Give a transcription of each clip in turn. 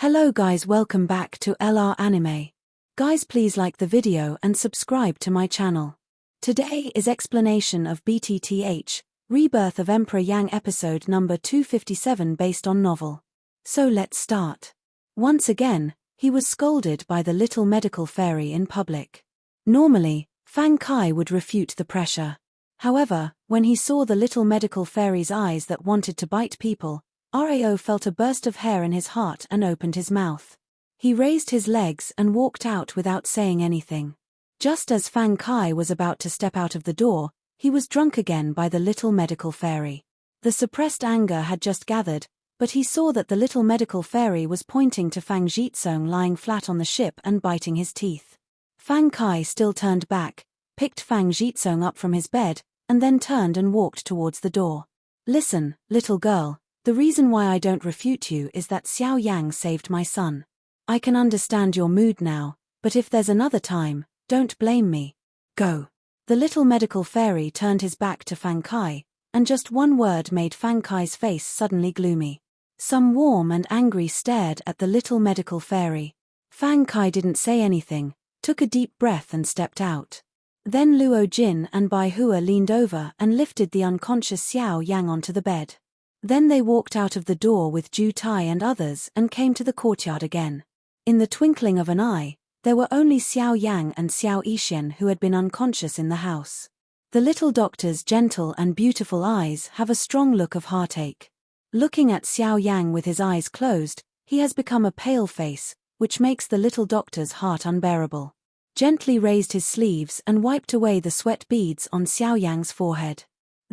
Hello guys, welcome back to LR Anime. Guys, please like the video and subscribe to my channel. Today is explanation of BTTH Rebirth of Emperor Yang episode number 257 based on novel. So let's start. Once again, he was scolded by the little medical fairy in public. Normally, Fang Kai would refute the pressure. However, when he saw the little medical fairy's eyes that wanted to bite people, Rao felt a burst of hair in his heart and opened his mouth. He raised his legs and walked out without saying anything. Just as Fang Kai was about to step out of the door, he was drunk again by the little medical fairy. The suppressed anger had just gathered, but he saw that the little medical fairy was pointing to Fang Jitsung lying flat on the ship and biting his teeth. Fang Kai still turned back, picked Fang Jitsung up from his bed, and then turned and walked towards the door. "Listen, little girl. The reason why I don't refute you is that Xiao Yang saved my son. I can understand your mood now, but if there's another time, don't blame me. Go." The little medical fairy turned his back to Fang Kai, and just one word made Fang Kai's face suddenly gloomy. Some warm and angry stared at the little medical fairy. Fang Kai didn't say anything, took a deep breath and stepped out. Then Luo Jin and Bai Hua leaned over and lifted the unconscious Xiao Yang onto the bed. Then they walked out of the door with Ju Tai and others and came to the courtyard again. In the twinkling of an eye, there were only Xiao Yang and Xiao Yixian who had been unconscious in the house. The little doctor's gentle and beautiful eyes have a strong look of heartache. Looking at Xiao Yang with his eyes closed, he has become a pale face, which makes the little doctor's heart unbearable. Gently raised his sleeves and wiped away the sweat beads on Xiao Yang's forehead.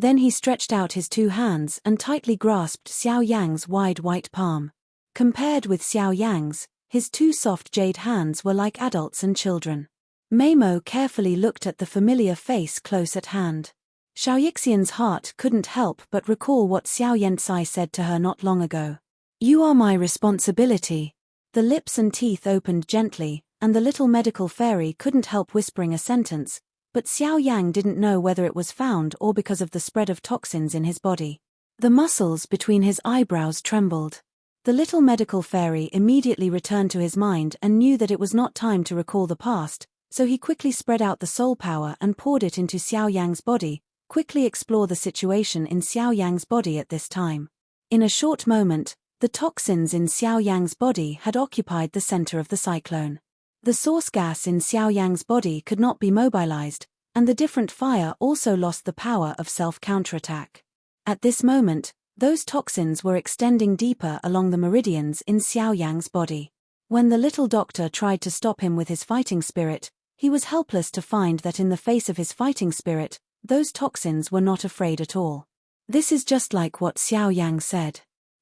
Then he stretched out his two hands and tightly grasped Xiao Yang's wide white palm. Compared with Xiao Yang's, his two soft jade hands were like adults and children. Meimo carefully looked at the familiar face close at hand. Xiao Yixian's heart couldn't help but recall what Xiao Yancai said to her not long ago. "You are my responsibility." The lips and teeth opened gently, and the little medical fairy couldn't help whispering a sentence, but Xiao Yang didn't know whether it was found or because of the spread of toxins in his body. The muscles between his eyebrows trembled. The little medical fairy immediately returned to his mind and knew that it was not time to recall the past, so he quickly spread out the soul power and poured it into Xiao Yang's body, quickly explore the situation in Xiao Yang's body at this time. In a short moment, the toxins in Xiao Yang's body had occupied the center of the cyclone. The source gas in Xiao Yang's body could not be mobilized, and the different fire also lost the power of self-counterattack. At this moment, those toxins were extending deeper along the meridians in Xiao Yang's body. When the little doctor tried to stop him with his fighting spirit, he was helpless to find that in the face of his fighting spirit, those toxins were not afraid at all. This is just like what Xiao Yang said.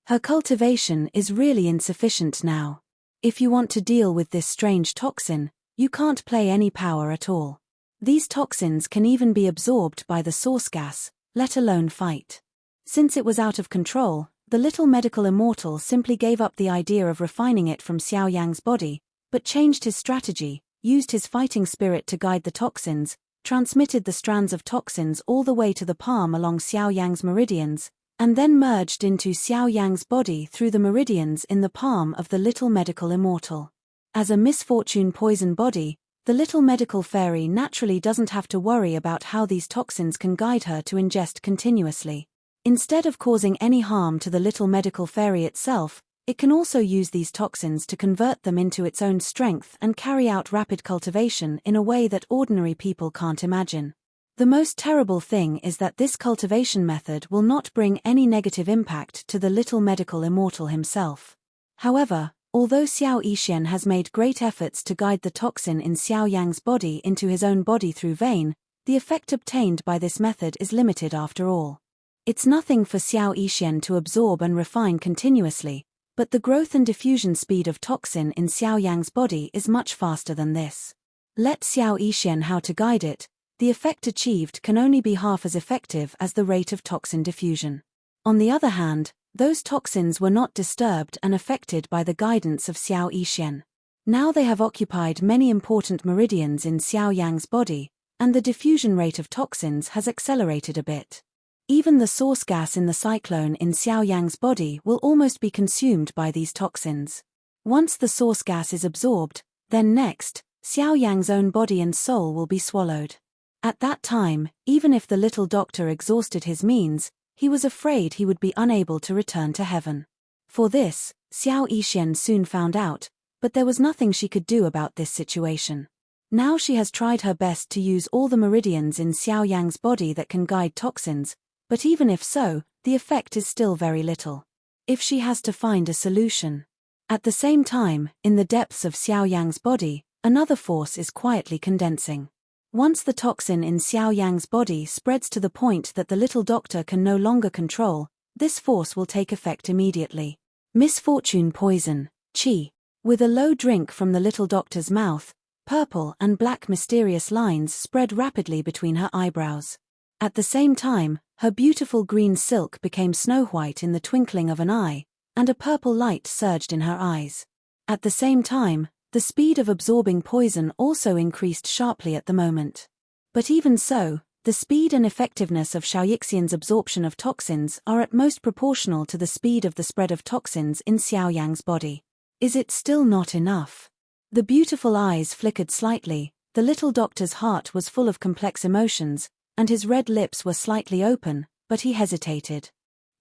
Her cultivation is really insufficient now. If you want to deal with this strange toxin, you can't play any power at all. These toxins can even be absorbed by the source gas, let alone fight. Since it was out of control, the little medical immortal simply gave up the idea of refining it from Xiao Yang's body, but changed his strategy, used his fighting spirit to guide the toxins, transmitted the strands of toxins all the way to the palm along Xiao Yang's meridians, and then merged into Xiao Yang's body through the meridians in the palm of the little medical immortal. As a misfortune poison body, the little medical fairy naturally doesn't have to worry about how these toxins can guide her to ingest continuously. Instead of causing any harm to the little medical fairy itself, it can also use these toxins to convert them into its own strength and carry out rapid cultivation in a way that ordinary people can't imagine. The most terrible thing is that this cultivation method will not bring any negative impact to the little medical immortal himself. However, although Xiao Yixian has made great efforts to guide the toxin in Xiao Yang's body into his own body through vein, the effect obtained by this method is limited after all. It's nothing for Xiao Yixian to absorb and refine continuously, but the growth and diffusion speed of toxin in Xiao Yang's body is much faster than this. Let Xiao Yixian how to guide it, the effect achieved can only be half as effective as the rate of toxin diffusion. On the other hand, those toxins were not disturbed and affected by the guidance of Xiao Yixian. Now they have occupied many important meridians in Xiao Yang's body, and the diffusion rate of toxins has accelerated a bit. Even the source gas in the cyclone in Xiao Yang's body will almost be consumed by these toxins. Once the source gas is absorbed, then next, Xiao Yang's own body and soul will be swallowed. At that time, even if the little doctor exhausted his means, he was afraid he would be unable to return to heaven. For this, Xiao Yixian soon found out, but there was nothing she could do about this situation. Now she has tried her best to use all the meridians in Xiao Yang's body that can guide toxins, but even if so, the effect is still very little. If she has to find a solution. At the same time, in the depths of Xiao Yang's body, another force is quietly condensing. Once the toxin in Xiao Yang's body spreads to the point that the little doctor can no longer control, this force will take effect immediately. Misfortune poison, qi. With a low drink from the little doctor's mouth, purple and black mysterious lines spread rapidly between her eyebrows. At the same time, her beautiful green silk became snow-white in the twinkling of an eye, and a purple light surged in her eyes. At the same time, the speed of absorbing poison also increased sharply at the moment. But even so, the speed and effectiveness of Xiao Yixian's absorption of toxins are at most proportional to the speed of the spread of toxins in Xiao Yang's body. Is it still not enough? The beautiful eyes flickered slightly, the little doctor's heart was full of complex emotions, and his red lips were slightly open, but he hesitated.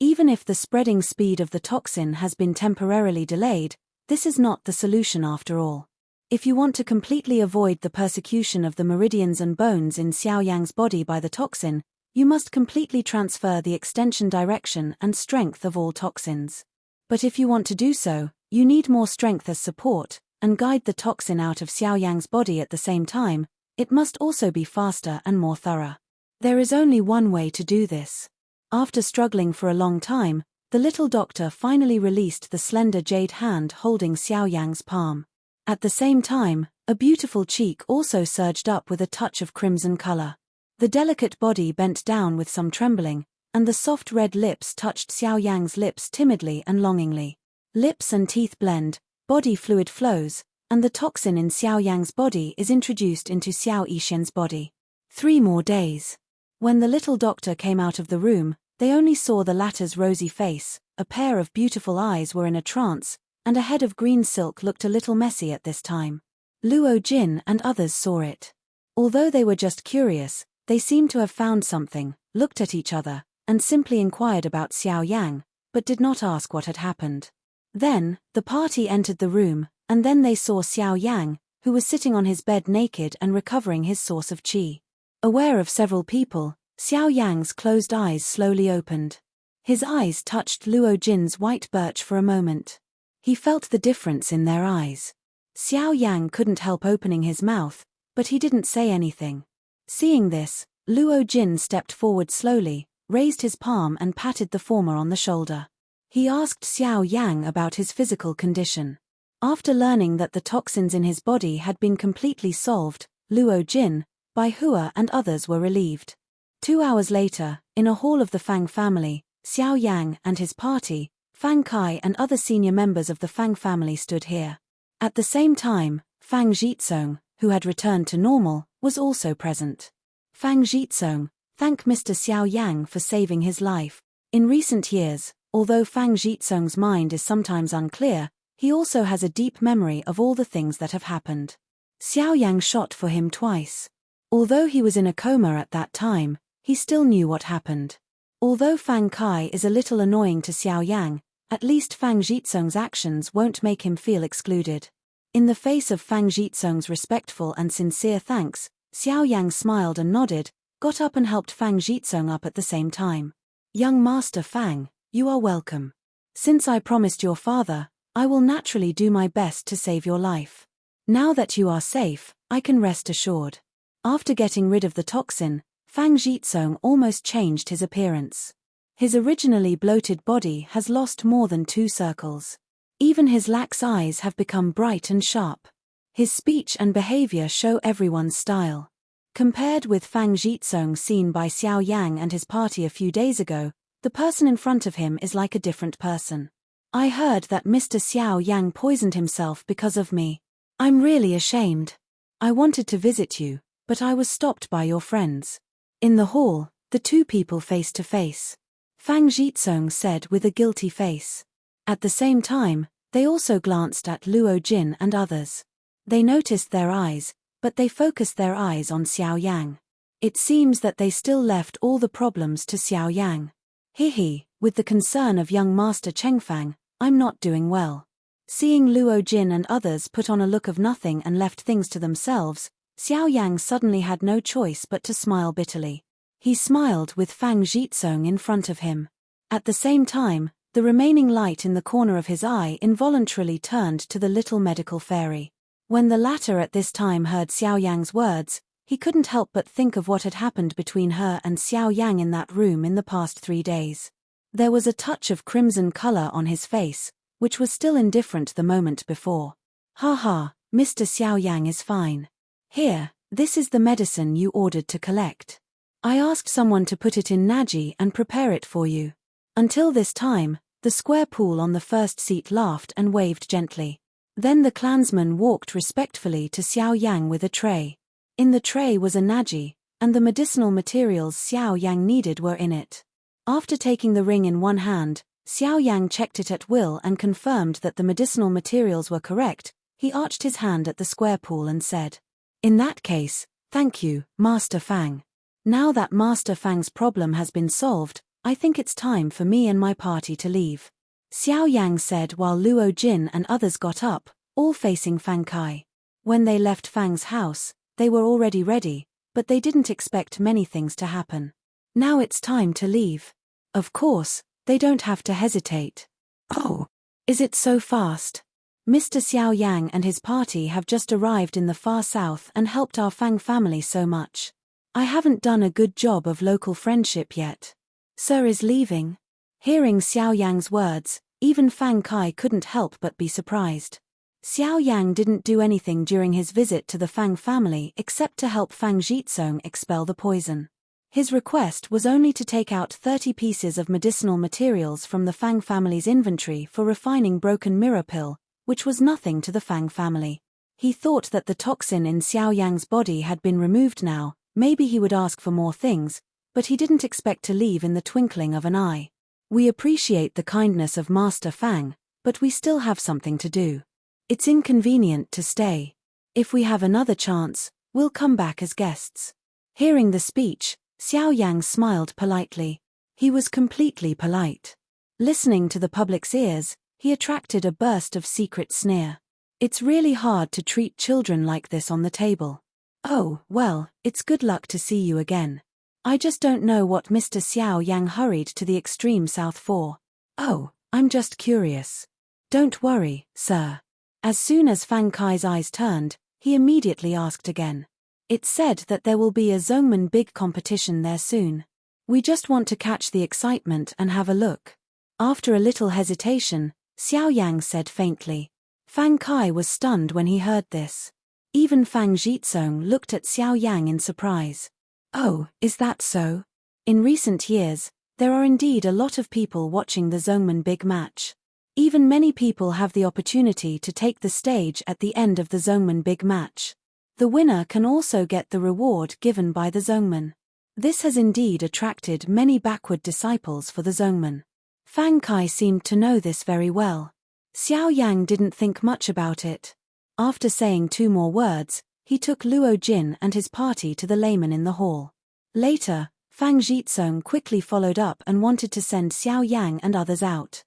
Even if the spreading speed of the toxin has been temporarily delayed, this is not the solution after all. If you want to completely avoid the persecution of the meridians and bones in Xiao Yang's body by the toxin, you must completely transfer the extension direction and strength of all toxins. But if you want to do so, you need more strength as support, and guide the toxin out of Xiao Yang's body at the same time. It must also be faster and more thorough. There is only one way to do this. After struggling for a long time, the little doctor finally released the slender jade hand holding Xiao Yang's palm. At the same time, a beautiful cheek also surged up with a touch of crimson color. The delicate body bent down with some trembling, and the soft red lips touched Xiao Yang's lips timidly and longingly. Lips and teeth blend, body fluid flows, and the toxin in Xiao Yang's body is introduced into Xiao Yixian's body. 3 more days. When the little doctor came out of the room, they only saw the latter's rosy face, a pair of beautiful eyes were in a trance, and a head of green silk looked a little messy at this time. Luo Jin and others saw it. Although they were just curious, they seemed to have found something, looked at each other, and simply inquired about Xiao Yang, but did not ask what had happened. Then, the party entered the room, and then they saw Xiao Yang, who was sitting on his bed naked and recovering his source of qi. Aware of several people, Xiao Yang's closed eyes slowly opened. His eyes touched Luo Jin's white birch for a moment. He felt the difference in their eyes. Xiao Yang couldn't help opening his mouth, but he didn't say anything. Seeing this, Luo Jin stepped forward slowly, raised his palm and patted the former on the shoulder. He asked Xiao Yang about his physical condition. After learning that the toxins in his body had been completely solved, Luo Jin, Bai Hua and others were relieved. 2 hours later, in a hall of the Fang family, Xiao Yang and his party, Fang Kai and other senior members of the Fang family stood here. At the same time, Fang Jitsong, who had returned to normal, was also present. Fang Jitsong, thank Mr. Xiao Yang for saving his life. In recent years, although Fang Jitsong's mind is sometimes unclear, he also has a deep memory of all the things that have happened. Xiao Yang shot for him twice. Although he was in a coma at that time, he still knew what happened. Although Fang Kai is a little annoying to Xiao Yang, at least Fang Jitsong's actions won't make him feel excluded. In the face of Fang Jitsong's respectful and sincere thanks, Xiao Yang smiled and nodded, got up and helped Fang Jitsong up at the same time. Young Master Fang, you are welcome. Since I promised your father, I will naturally do my best to save your life. Now that you are safe, I can rest assured. After getting rid of the toxin, Fang Jitsong almost changed his appearance. His originally bloated body has lost more than 2 circles. Even his lax eyes have become bright and sharp. His speech and behavior show everyone's style. Compared with Fang Jitsong seen by Xiao Yang and his party a few days ago, the person in front of him is like a different person. I heard that Mr. Xiao Yang poisoned himself because of me. I'm really ashamed. I wanted to visit you, but I was stopped by your friends. In the hall, the 2 people face to face. Fang Jitsong said with a guilty face. At the same time, They also glanced at Luo Jin and others. They noticed their eyes, but they focused their eyes on Xiao Yang. It seems that they still left all the problems to Xiao Yang. He, with the concern of young Master Chengfang, I'm not doing well. Seeing Luo Jin and others put on a look of nothing and left things to themselves, Xiao Yang suddenly had no choice but to smile bitterly. He smiled with Fang Zhizong in front of him. At the same time, the remaining light in the corner of his eye involuntarily turned to the little medical fairy. When the latter at this time heard Xiao Yang's words, he couldn't help but think of what had happened between her and Xiao Yang in that room in the past 3 days. There was a touch of crimson color on his face, which was still indifferent the moment before. Ha, Mr. Xiao Yang is fine. Here, this is the medicine you ordered to collect. I asked someone to put it in Naji and prepare it for you. Until this time, the square pool on the first seat laughed and waved gently. Then the clansman walked respectfully to Xiao Yang with a tray. In the tray was a Naji, and the medicinal materials Xiao Yang needed were in it. After taking the ring in one hand, Xiao Yang checked it at will and confirmed that the medicinal materials were correct. He arched his hand at the square pool and said, "In that case, thank you, Master Fang. Now that Master Fang's problem has been solved, I think it's time for me and my party to leave," Xiao Yang said while Luo Jin and others got up, all facing Fang Kai. When they left Fang's house, they were already ready, but they didn't expect many things to happen. Now it's time to leave. Of course, they don't have to hesitate. Oh, is it so fast? Mr. Xiao Yang and his party have just arrived in the far south and helped our Fang family so much. I haven't done a good job of local friendship yet. Sir is leaving. Hearing Xiao Yang's words, even Fang Kai couldn't help but be surprised. Xiao Yang didn't do anything during his visit to the Fang family except to help Fang Zhizong expel the poison. His request was only to take out 30 pieces of medicinal materials from the Fang family's inventory for refining broken mirror pill, which was nothing to the Fang family. He thought that the toxin in Xiao Yang's body had been removed now, maybe he would ask for more things, but he didn't expect to leave in the twinkling of an eye. We appreciate the kindness of Master Fang, but we still have something to do. It's inconvenient to stay. If we have another chance, we'll come back as guests. Hearing the speech, Xiao Yang smiled politely. He was completely polite. Listening to the public's ears, he attracted a burst of secret sneer. It's really hard to treat children like this on the table. Oh, well, it's good luck to see you again. I just don't know what Mr. Xiao Yang hurried to the extreme south for. Oh, I'm just curious. Don't worry, sir. As soon as Fang Kai's eyes turned, he immediately asked again. It's said that there will be a Zhongmen big competition there soon. We just want to catch the excitement and have a look. After a little hesitation, Xiao Yang said faintly. Fang Kai was stunned when he heard this. Even Fang Zhizong looked at Xiao Yang in surprise. Oh, is that so? In recent years, there are indeed a lot of people watching the Zhongmen big match. Even many people have the opportunity to take the stage at the end of the Zhongmen big match. The winner can also get the reward given by the Zhongmen. This has indeed attracted many backward disciples for the Zhongmen. Fang Kai seemed to know this very well. Xiao Yang didn't think much about it. After saying 2 more words, he took Luo Jin and his party to the layman in the hall. Later, Fang Zhizong quickly followed up and wanted to send Xiao Yang and others out.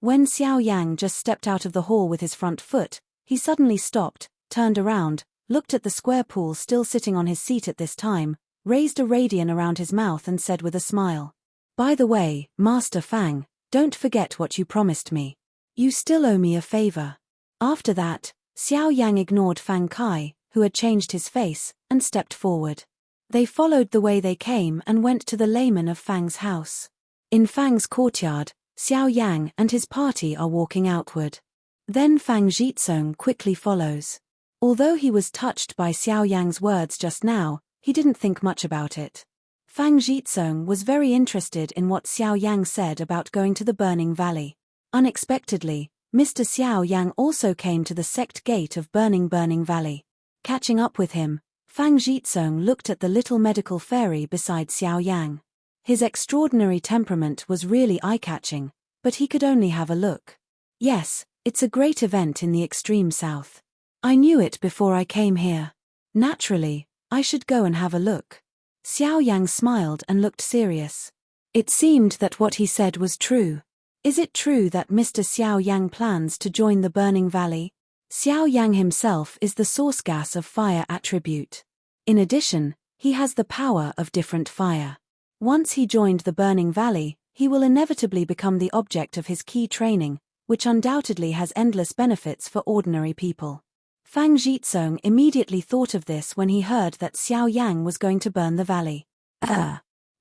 When Xiao Yang just stepped out of the hall with his front foot, he suddenly stopped, turned around, looked at the square pool still sitting on his seat at this time, raised a radian around his mouth and said with a smile. By the way, Master Fang, don't forget what you promised me. You still owe me a favor. After that, Xiao Yang ignored Fang Kai, who had changed his face, and stepped forward. They followed the way they came and went to the layman of Fang's house. In Fang's courtyard, Xiao Yang and his party are walking outward. Then Fang Zhizong quickly follows. Although he was touched by Xiao Yang's words just now, he didn't think much about it. Fang Zhizong was very interested in what Xiao Yang said about going to the Burning Valley. Unexpectedly, Mr. Xiao Yang also came to the sect gate of Burning Valley. Catching up with him, Fang Zhizong looked at the little medical fairy beside Xiao Yang. His extraordinary temperament was really eye-catching, but he could only have a look. Yes, It's a great event in the extreme south. I knew it before I came here. Naturally, I should go and have a look. Xiao Yang smiled and looked serious. It seemed that what he said was true. Is it true that Mr. Xiao Yang plans to join the Burning Valley? Xiao Yang himself is the source gas of fire attribute. In addition, he has the power of different fire. Once he joined the Burning Valley, he will inevitably become the object of his key training, which undoubtedly has endless benefits for ordinary people. Fang Zhizong immediately thought of this when he heard that Xiao Yang was going to burn the valley.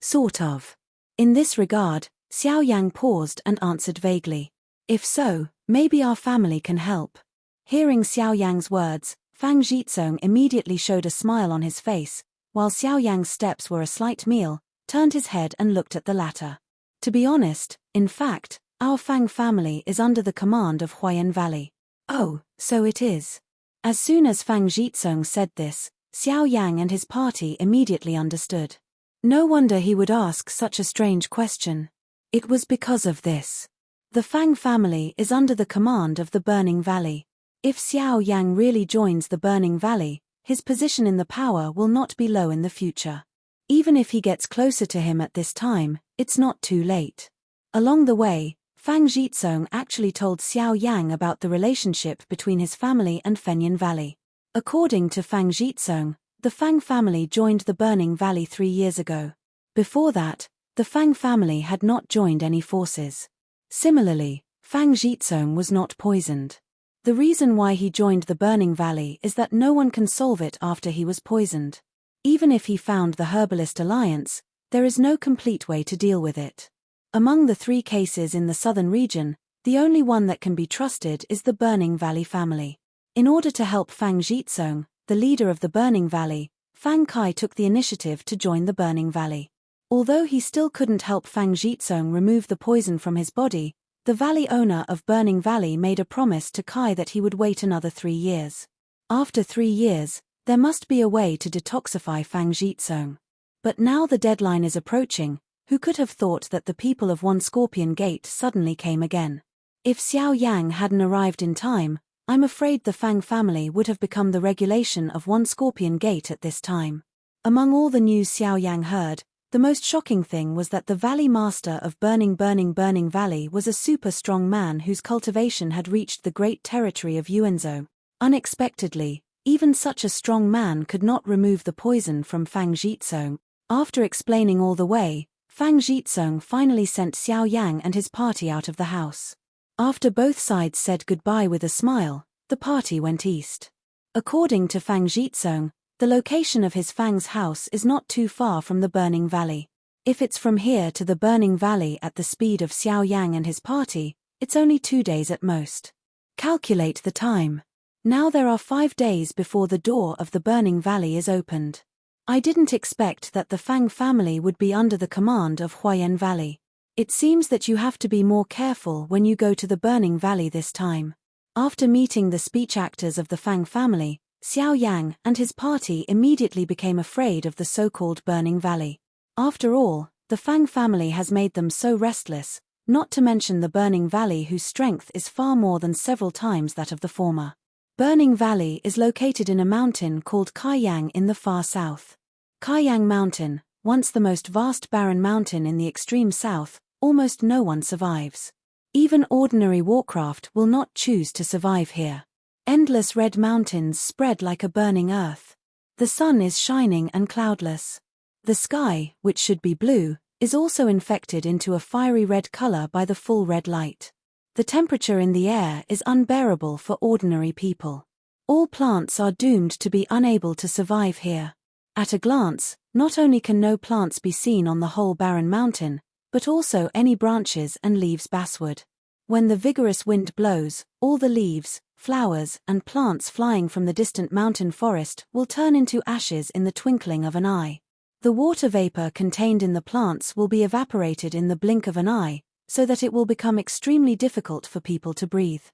Sort of. In this regard, Xiao Yang paused and answered vaguely. If so, maybe our family can help. Hearing Xiao Yang's words, Fang Zhizong immediately showed a smile on his face, while Xiao Yang's steps were a slight meal, turned his head and looked at the latter. To be honest, in fact, our Fang family is under the command of Huayan Valley. Oh, so it is. As soon as Fang Zhizong said this, Xiao Yang and his party immediately understood. No wonder he would ask such a strange question. It was because of this. The Fang family is under the command of the Burning Valley. If Xiao Yang really joins the Burning Valley, his position in the power will not be low in the future. Even if he gets closer to him at this time, it's not too late. Along the way, Fang Zhizong actually told Xiao Yang about the relationship between his family and Fenyan Valley. According to Fang Zhizong, the Fang family joined the Burning Valley 3 years ago. Before that, the Fang family had not joined any forces. Similarly, Fang Zhizong was not poisoned. The reason why he joined the Burning Valley is that no one can solve it after he was poisoned. Even if he found the Herbalist Alliance, there is no complete way to deal with it. Among the 3 cases in the southern region, the only one that can be trusted is the Burning Valley family. In order to help Fang Zhizong, the leader of the Burning Valley, Fang Kai took the initiative to join the Burning Valley. Although he still couldn't help Fang Zhizong remove the poison from his body, the valley owner of Burning Valley made a promise to Kai that he would wait another 3 years. After 3 years, there must be a way to detoxify Fang Zhizong. But now the deadline is approaching. Who could have thought that the people of One Scorpion Gate suddenly came again? If Xiao Yang hadn't arrived in time, I'm afraid the Fang family would have become the regulation of One Scorpion Gate at this time. Among all the news Xiao Yang heard, the most shocking thing was that the Valley Master of Burning Valley was a super strong man whose cultivation had reached the great territory of Yuanzhou. Unexpectedly, even such a strong man could not remove the poison from Fang Zhizong. After explaining all the way, Fang Zhizong finally sent Xiao Yang and his party out of the house. After both sides said goodbye with a smile, the party went east. According to Fang Zhizong, the location of his Fang's house is not too far from the Burning Valley. If it's from here to the Burning Valley at the speed of Xiao Yang and his party, it's only 2 days at most. Calculate the time. Now there are 5 days before the door of the Burning Valley is opened. I didn't expect that the Fang family would be under the command of Huayan Valley. It seems that you have to be more careful when you go to the Burning Valley this time. After meeting the speech actors of the Fang family, Xiao Yang and his party immediately became afraid of the so-called Burning Valley. After all, the Fang family has made them so restless, not to mention the Burning Valley whose strength is far more than several times that of the former. Burning Valley is located in a mountain called Kaiyang in the far south. Kaiyang Mountain, once the most vast barren mountain in the extreme south, almost no one survives. Even ordinary warcraft will not choose to survive here. Endless red mountains spread like a burning earth. The sun is shining and cloudless. The sky, which should be blue, is also infected into a fiery red color by the full red light. The temperature in the air is unbearable for ordinary people. All plants are doomed to be unable to survive here. At a glance, not only can no plants be seen on the whole barren mountain, but also any branches and leaves basswood. When the vigorous wind blows, all the leaves, flowers, and plants flying from the distant mountain forest will turn into ashes in the twinkling of an eye. The water vapor contained in the plants will be evaporated in the blink of an eye, so that it will become extremely difficult for people to breathe.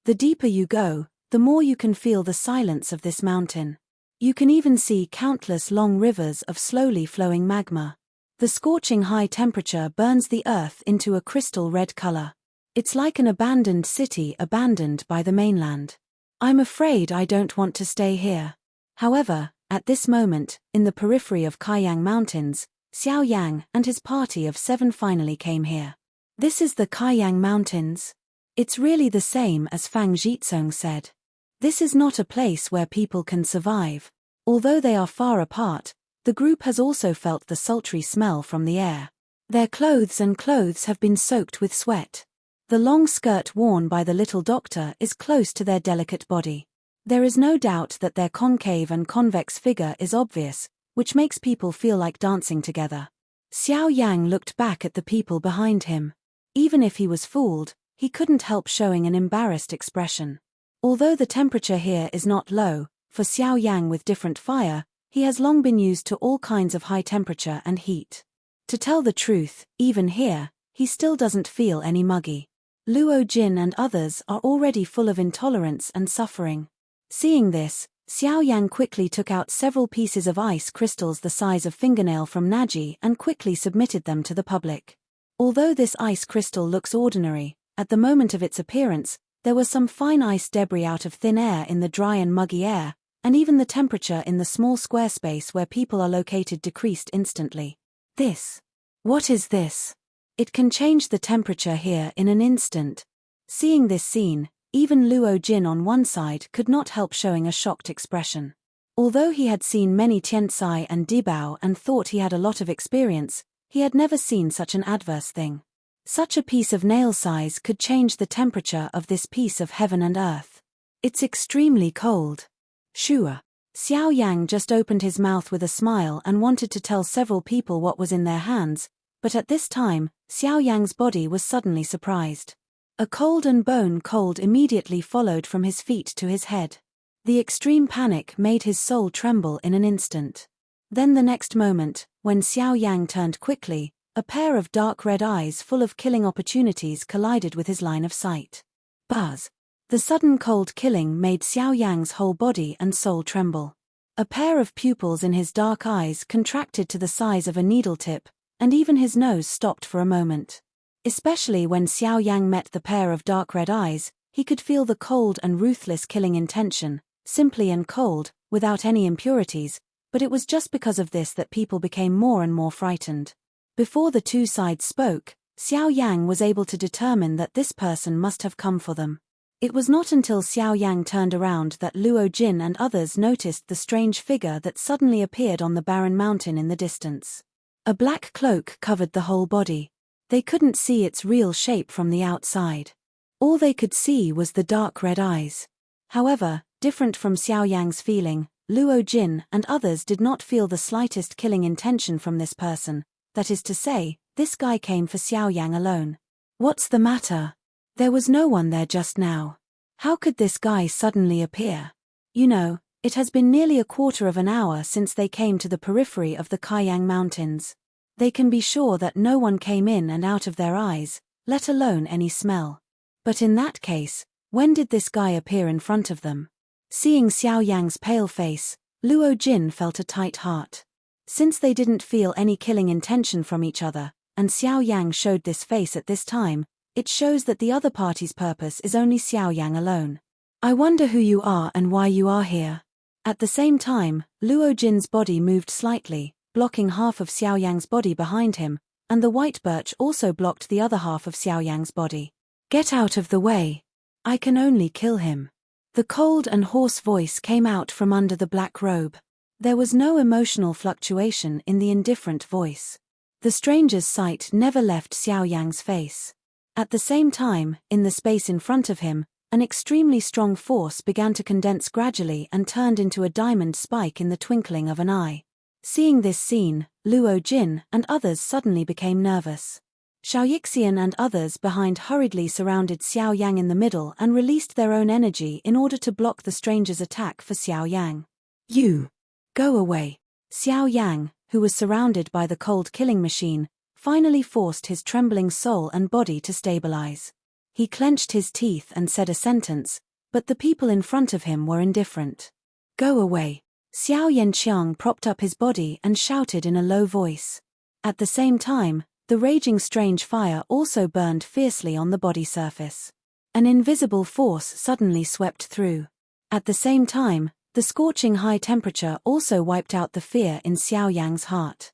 The deeper you go, the more you can feel the silence of this mountain. You can even see countless long rivers of slowly flowing magma. The scorching high temperature burns the earth into a crystal red color. It's like an abandoned city abandoned by the mainland. I'm afraid I don't want to stay here. However, at this moment, in the periphery of Kaiyang Mountains, Xiao Yan and his party of 7 finally came here. This is the Kaiyang Mountains? It's really the same as Fang Jitsong said. This is not a place where people can survive. Although they are far apart, the group has also felt the sultry smell from the air. Their clothes have been soaked with sweat. The long skirt worn by the little doctor is close to their delicate body. There is no doubt that their concave and convex figure is obvious, which makes people feel like dancing together. Xiao Yang looked back at the people behind him. Even if he was fooled, he couldn't help showing an embarrassed expression. Although the temperature here is not low, for Xiao Yang with different fire, he has long been used to all kinds of high temperature and heat. To tell the truth, even here, he still doesn't feel any muggy. Luo Jin and others are already full of intolerance and suffering. Seeing this, Xiao Yang quickly took out several pieces of ice crystals the size of fingernail from Naji and quickly submitted them to the public. Although this ice crystal looks ordinary, at the moment of its appearance, there was some fine ice debris out of thin air in the dry and muggy air, and even the temperature in the small square space where people are located decreased instantly. What is this? It can change the temperature here in an instant. Seeing this scene, even Luo Jin on one side could not help showing a shocked expression. Although he had seen many Tianzai and Dibao and thought he had a lot of experience, he had never seen such an adverse thing. Such a piece of nail size could change the temperature of this piece of heaven and earth. It's extremely cold. Sure. Xiao Yang just opened his mouth with a smile and wanted to tell several people what was in their hands, but at this time, Xiao Yang's body was suddenly surprised. A cold and bone cold immediately followed from his feet to his head. The extreme panic made his soul tremble in an instant. Then the next moment, when Xiao Yang turned quickly, a pair of dark red eyes full of killing opportunities collided with his line of sight. Buzz! The sudden cold killing made Xiao Yang's whole body and soul tremble. A pair of pupils in his dark eyes contracted to the size of a needle tip, and even his nose stopped for a moment. Especially when Xiao Yang met the pair of dark red eyes, he could feel the cold and ruthless killing intention, simply and cold, without any impurities, but it was just because of this that people became more and more frightened. Before the two sides spoke, Xiao Yang was able to determine that this person must have come for them. It was not until Xiao Yang turned around that Luo Jin and others noticed the strange figure that suddenly appeared on the barren mountain in the distance. A black cloak covered the whole body. They couldn't see its real shape from the outside. All they could see was the dark red eyes. However, different from Xiao Yang's feeling, Luo Jin and others did not feel the slightest killing intention from this person. That is to say, this guy came for Xiao Yang alone. What's the matter? There was no one there just now. How could this guy suddenly appear? You know, it has been nearly a quarter of an hour since they came to the periphery of the Kaiyang Mountains. They can be sure that no one came in and out of their eyes, let alone any smell. But in that case, when did this guy appear in front of them? Seeing Xiao Yang's pale face, Luo Jin felt a tight heart. Since they didn't feel any killing intention from each other, and Xiao Yang showed this face at this time, it shows that the other party's purpose is only Xiao Yang alone. I wonder who you are and why you are here. At the same time, Luo Jin's body moved slightly, blocking half of Xiao Yang's body behind him, and the white birch also blocked the other half of Xiao Yang's body. Get out of the way. I can only kill him. The cold and hoarse voice came out from under the black robe. There was no emotional fluctuation in the indifferent voice. The stranger's sight never left Xiao Yang's face. At the same time, in the space in front of him, an extremely strong force began to condense gradually and turned into a diamond spike in the twinkling of an eye. Seeing this scene, Luo Jin and others suddenly became nervous. Xiao Yixian and others behind hurriedly surrounded Xiao Yang in the middle and released their own energy in order to block the stranger's attack for Xiao Yang. You! Go away! Xiao Yang, who was surrounded by the cold killing machine, finally forced his trembling soul and body to stabilize. He clenched his teeth and said a sentence, but the people in front of him were indifferent. Go away. Xiao Yanqiang propped up his body and shouted in a low voice. At the same time, the the raging strange fire also burned fiercely on the body surface. An invisible force suddenly swept through. At the same time, the scorching high temperature also wiped out the fear in Xiao Yang's heart.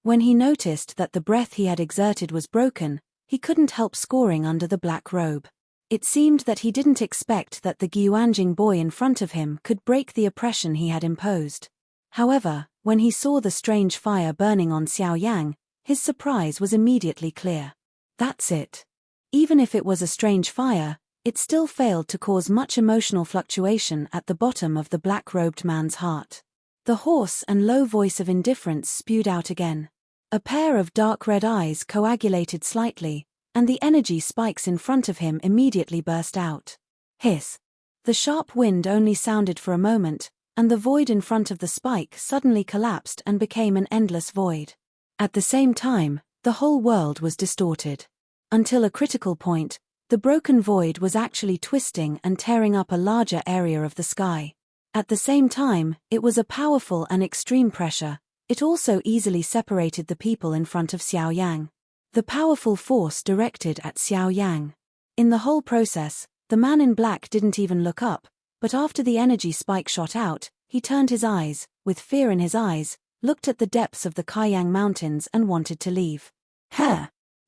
When he noticed that the breath he had exerted was broken, he couldn't help scoring under the black robe. It seemed that he didn't expect that the Guanjing boy in front of him could break the oppression he had imposed. However, when he saw the strange fire burning on Xiao Yang, his surprise was immediately clear. That's it. Even if it was a strange fire, it still failed to cause much emotional fluctuation at the bottom of the black-robed man's heart. The hoarse and low voice of indifference spewed out again. A pair of dark red eyes coagulated slightly, and the energy spikes in front of him immediately burst out. Hiss! The sharp wind only sounded for a moment, and the void in front of the spike suddenly collapsed and became an endless void. At the same time, the whole world was distorted. Until a critical point, the broken void was actually twisting and tearing up a larger area of the sky. At the same time, it was a powerful and extreme pressure. It also easily separated the people in front of Xiao Yang. The powerful force directed at Xiao Yang. In the whole process, the man in black didn't even look up, but after the energy spike shot out, he turned his eyes, with fear in his eyes, looked at the depths of the Kaiyang Mountains and wanted to leave.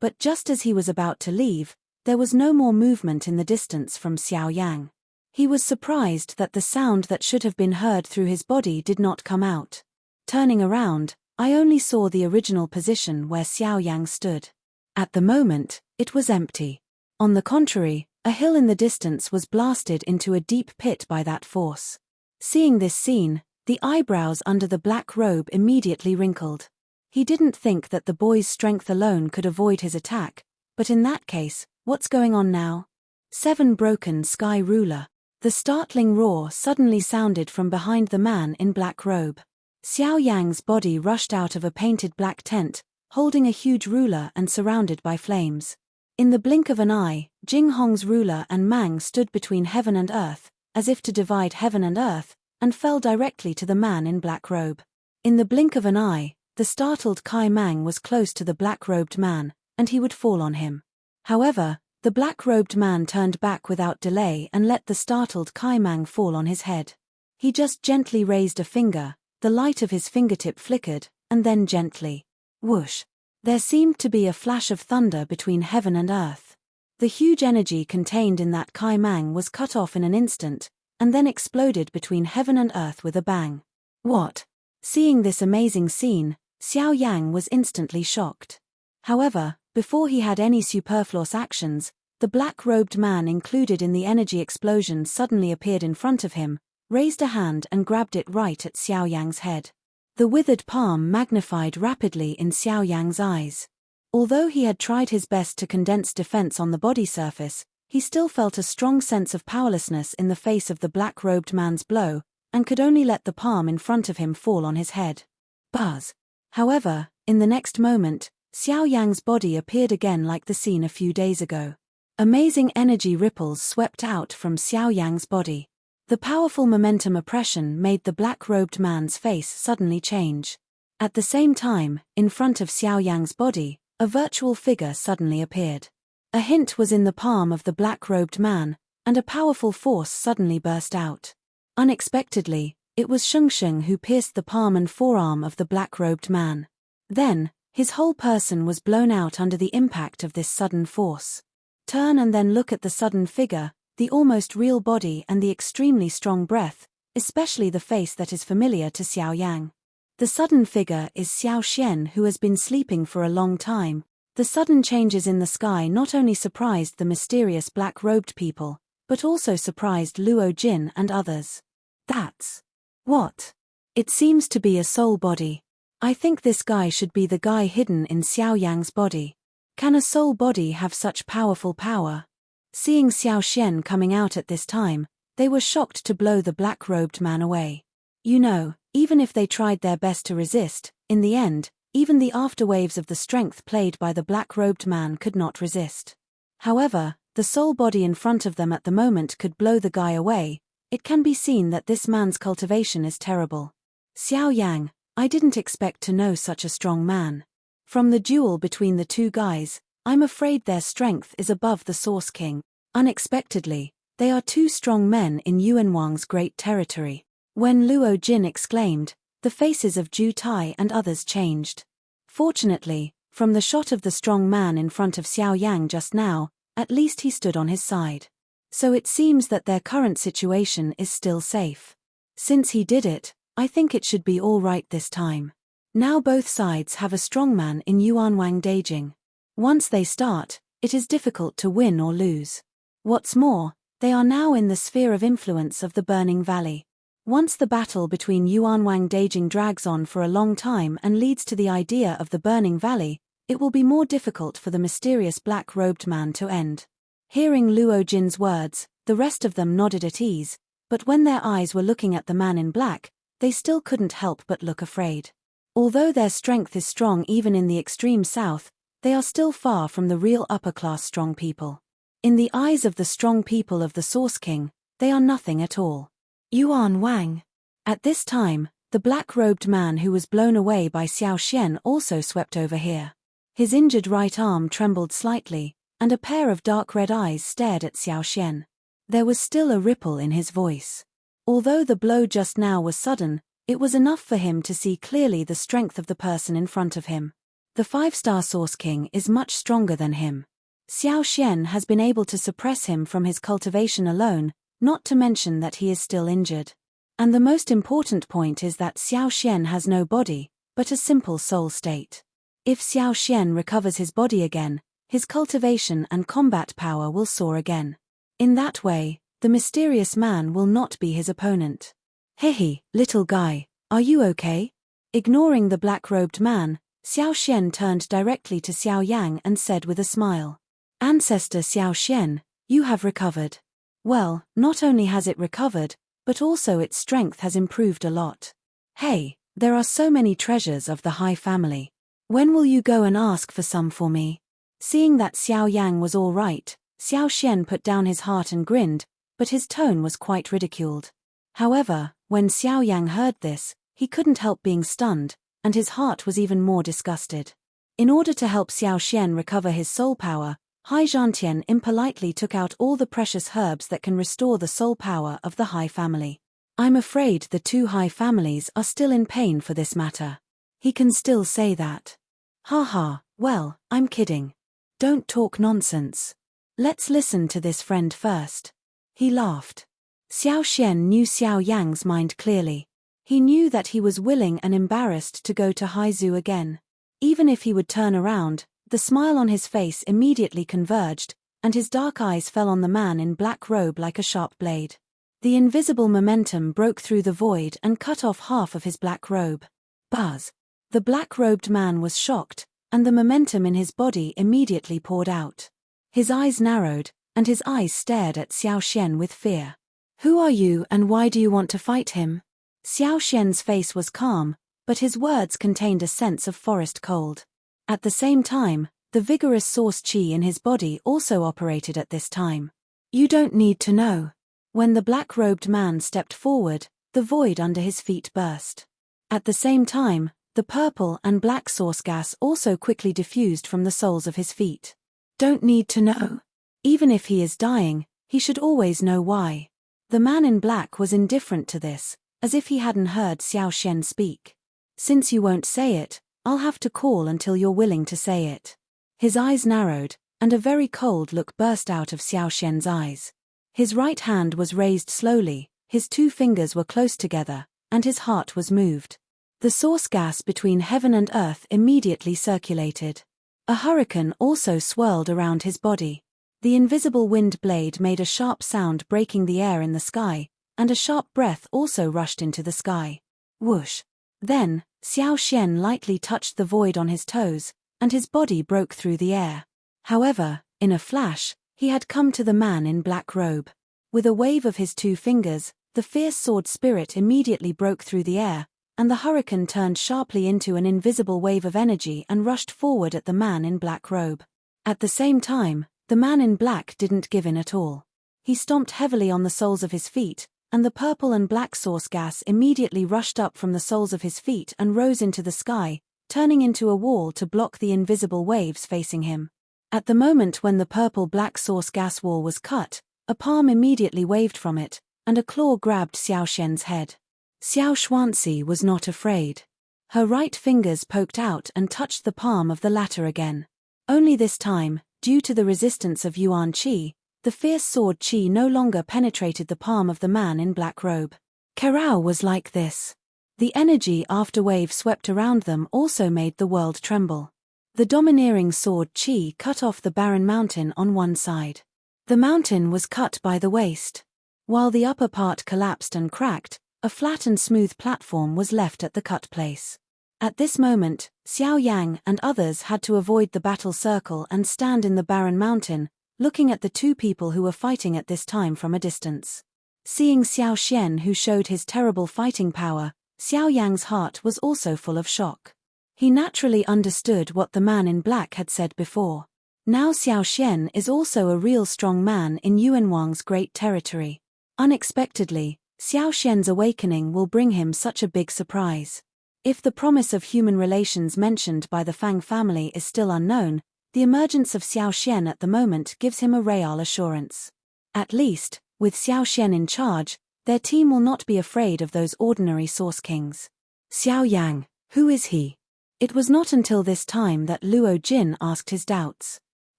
But just as he was about to leave, there was no more movement in the distance from Xiao Yang. He was surprised that the sound that should have been heard through his body did not come out. Turning around, I only saw the original position where Xiao Yang stood. At the moment, it was empty. On the contrary, a hill in the distance was blasted into a deep pit by that force. Seeing this scene, the eyebrows under the black robe immediately wrinkled. He didn't think that the boy's strength alone could avoid his attack, but in that case, what's going on now? 7 Broken Sky Ruler. The startling roar suddenly sounded from behind the man in black robe. Xiao Yang's body rushed out of a painted black tent, holding a huge ruler and surrounded by flames. In the blink of an eye, Jing Hong's ruler and Mang stood between heaven and earth, as if to divide heaven and earth, and fell directly to the man in black robe. In the blink of an eye, the startled Kai Mang was close to the black-robed man, and he would fall on him. However, the black-robed man turned back without delay and let the startled Kai Mang fall on his head. He just gently raised a finger, the light of his fingertip flickered, and then gently. Whoosh! There seemed to be a flash of thunder between heaven and earth. The huge energy contained in that Kai Mang was cut off in an instant, and then exploded between heaven and earth with a bang. What? Seeing this amazing scene, Xiao Yang was instantly shocked. However, before he had any superfluous actions, the black-robed man included in the energy explosion suddenly appeared in front of him, raised a hand and grabbed it right at Xiao Yang's head. The withered palm magnified rapidly in Xiao Yang's eyes. Although he had tried his best to condense defense on the body surface, he still felt a strong sense of powerlessness in the face of the black-robed man's blow, and could only let the palm in front of him fall on his head. Buzz! However, in the next moment, Xiao Yang's body appeared again like the scene a few days ago. Amazing energy ripples swept out from Xiao Yang's body. The powerful momentum oppression made the black-robed man's face suddenly change. At the same time, in front of Xiao Yang's body, a virtual figure suddenly appeared. A hint was in the palm of the black-robed man, and a powerful force suddenly burst out. Unexpectedly, it was Shengsheng who pierced the palm and forearm of the black-robed man. Then, his whole person was blown out under the impact of this sudden force. Turn and then look at the sudden figure, the almost real body and the extremely strong breath, especially the face that is familiar to Xiao Yang. The sudden figure is Xiao Xian, who has been sleeping for a long time. The sudden changes in the sky not only surprised the mysterious black-robed people, but also surprised Luo Jin and others. That's what? It seems to be a soul body. I think this guy should be the guy hidden in Xiao Yang's body. Can a soul body have such powerful power? Seeing Xiao Xian coming out at this time, they were shocked to blow the black-robed man away. You know, even if they tried their best to resist, in the end, even the afterwaves of the strength played by the black-robed man could not resist. However, the soul body in front of them at the moment could blow the guy away. It can be seen that this man's cultivation is terrible. Xiao Yang, I didn't expect to know such a strong man. From the duel between the two guys, I'm afraid their strength is above the Source King. Unexpectedly, they are two strong men in Yuan Wang's great territory. When Luo Jin exclaimed, the faces of Ju Tai and others changed. Fortunately, from the shot of the strong man in front of Xiao Yang just now, at least he stood on his side. So it seems that their current situation is still safe. Since he did it, I think it should be all right this time. Now both sides have a strongman in Yuanwang Daijing. Once they start, it is difficult to win or lose. What's more, they are now in the sphere of influence of the Burning Valley. Once the battle between Yuanwang Daijing drags on for a long time and leads to the idea of the Burning Valley, it will be more difficult for the mysterious black-robed man to end. Hearing Luo Jin's words, the rest of them nodded at ease, but when their eyes were looking at the man in black, they still couldn't help but look afraid. Although their strength is strong even in the extreme south, they are still far from the real upper-class strong people. In the eyes of the strong people of the Source King, they are nothing at all. Yuan Wang. At this time, the black-robed man who was blown away by Xiao Xian also swept over here. His injured right arm trembled slightly, and a pair of dark red eyes stared at Xiao Xian. There was still a ripple in his voice. Although the blow just now was sudden, it was enough for him to see clearly the strength of the person in front of him. The 5-star Source King is much stronger than him. Xiao Xian has been able to suppress him from his cultivation alone, not to mention that he is still injured. And the most important point is that Xiao Xian has no body, but a simple soul state. If Xiao Xian recovers his body again, his cultivation and combat power will soar again. In that way, the mysterious man will not be his opponent. Hehe, little guy, are you okay? Ignoring the black-robed man, Xiao Xian turned directly to Xiao Yang and said with a smile, Ancestor Xiao Xian, you have recovered. Well, not only has it recovered, but also its strength has improved a lot. Hey, there are so many treasures of the Hai family. When will you go and ask for some for me? Seeing that Xiao Yang was all right, Xiao Xian put down his heart and grinned, but his tone was quite ridiculed. However, when Xiao Yang heard this, he couldn't help being stunned, and his heart was even more disgusted. In order to help Xiao Xian recover his soul power, Hai Zhantian impolitely took out all the precious herbs that can restore the soul power of the Hai family. I'm afraid the two Hai families are still in pain for this matter. He can still say that. Haha, well, I'm kidding. Don't talk nonsense. Let's listen to this friend first. He laughed. Xiao Xian knew Xiao Yang's mind clearly. He knew that he was willing and embarrassed to go to Haizu again. Even if he would turn around, the smile on his face immediately converged, and his dark eyes fell on the man in black robe like a sharp blade. The invisible momentum broke through the void and cut off half of his black robe. Buzz! The black-robed man was shocked, and the momentum in his body immediately poured out. His eyes narrowed, and his eyes stared at Xiao Xian with fear. Who are you and why do you want to fight him? Xiao Xian's face was calm, but his words contained a sense of forest cold. At the same time, the vigorous source qi in his body also operated at this time. You don't need to know. When the black-robed man stepped forward, the void under his feet burst. At the same time, the purple and black source gas also quickly diffused from the soles of his feet. Don't need to know. Even if he is dying, he should always know why. The man in black was indifferent to this, as if he hadn't heard Xiao Xian speak. Since you won't say it, I'll have to call until you're willing to say it. His eyes narrowed, and a very cold look burst out of Xiao Xian's eyes. His right hand was raised slowly, his 2 fingers were close together, and his heart was moved. The source gas between heaven and earth immediately circulated. A hurricane also swirled around his body. The invisible wind blade made a sharp sound breaking the air in the sky, and a sharp breath also rushed into the sky. Whoosh! Then, Xiao Xian lightly touched the void on his toes, and his body broke through the air. However, in a flash, he had come to the man in black robe. With a wave of his 2 fingers, the fierce sword spirit immediately broke through the air, and the hurricane turned sharply into an invisible wave of energy and rushed forward at the man in black robe. At the same time, the man in black didn't give in at all. He stomped heavily on the soles of his feet, and the purple and black source gas immediately rushed up from the soles of his feet and rose into the sky, turning into a wall to block the invisible waves facing him. At the moment when the purple-black source gas wall was cut, a palm immediately waved from it, and a claw grabbed Xiao Xian's head. Xiao Xuanzi was not afraid. Her right fingers poked out and touched the palm of the latter again. Only this time, due to the resistance of Yuan Qi, the fierce sword Qi no longer penetrated the palm of the man in black robe. Kerao was like this. The energy afterwave swept around them also made the world tremble. The domineering sword Qi cut off the barren mountain on one side. The mountain was cut by the waist. While the upper part collapsed and cracked, a flat and smooth platform was left at the cut place. At this moment, Xiao Yang and others had to avoid the battle circle and stand in the barren mountain, looking at the two people who were fighting at this time from a distance. Seeing Xiao Xian, who showed his terrible fighting power, Xiao Yang's heart was also full of shock. He naturally understood what the man in black had said before. Now Xiao Xian is also a real strong man in Yuan Wang's great territory. Unexpectedly, Xiao Xian's awakening will bring him such a big surprise. If the promise of human relations mentioned by the Fang family is still unknown, the emergence of Xiao Xian at the moment gives him a real assurance. At least, with Xiao Xian in charge, their team will not be afraid of those ordinary Source Kings. Xiao Yang, who is he? It was not until this time that Luo Jin asked his doubts.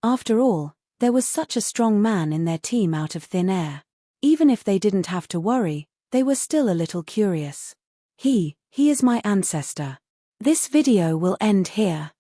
After all, there was such a strong man in their team out of thin air. Even if they didn't have to worry, they were still a little curious. He is my ancestor. This video will end here.